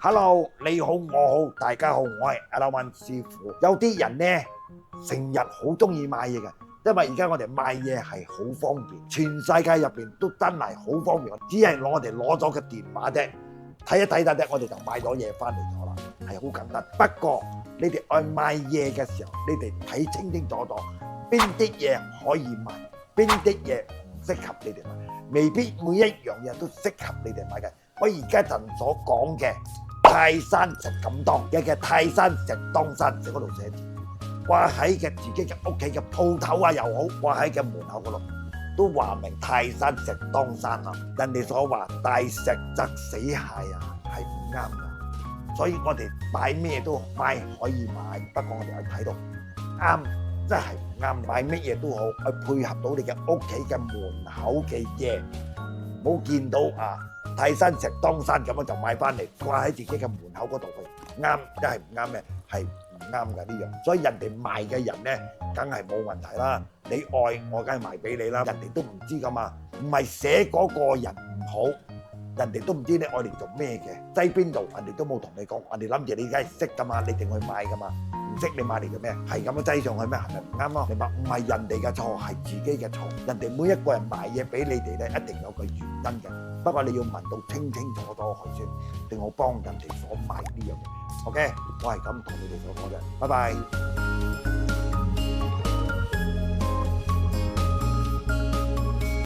Hello，你好，我好，大家好，我係阿拉文師傅。有啲人呢，成日好中意買嘢嘅，因為而家我哋買嘢係好方便，全世界入邊都真係好方便，只係我哋攞咗個電話啫，睇一睇啫，我哋就買咗嘢翻嚟咗啦，係好簡單。不過你哋愛買嘢嘅時候，你哋睇清清楚楚，邊啲嘢可以買，邊啲嘢唔適合你哋買，未必每一樣嘢都適合你哋買嘅。我而家陣所講嘅泰山石敢當嘅泰山石當山，喺嗰度寫字，掛喺嘅自己嘅屋企嘅鋪頭啊又好，掛喺嘅門口嗰度都話明泰山石當山啊！人哋所話大石砸死蟹啊，係唔啱噶。所以我哋買咩都買可以買，不過我哋係睇到啱，真係唔啱。買乜嘢都好，去配合到你嘅屋企嘅門口嘅嘢，唔好見到啊泰山石當山咁樣就買翻嚟掛喺自己嘅門口嗰度去，啱一係唔啱嘅，係唔啱㗎呢樣。所以人哋賣嘅人呢，梗係冇問題啦。你愛我梗係賣俾你啦，人哋都唔知㗎嘛，唔係寫嗰個人唔好，人哋都唔知你愛嚟做咩嘅，擠邊度人哋都冇同你講，人哋諗住你梗係識㗎嘛，你定去買㗎嘛，唔識你買嚟做咩？係咁樣擠上去咩？係咪唔啱咯？明白？唔係人哋嘅錯，係自己嘅錯。人哋每一個人賣嘢俾你哋咧，一定有個原因嘅。不過你要問到清清楚楚佢先，定好幫人哋所買呢樣嘢。OK，我係咁同你哋所講嘅，拜拜。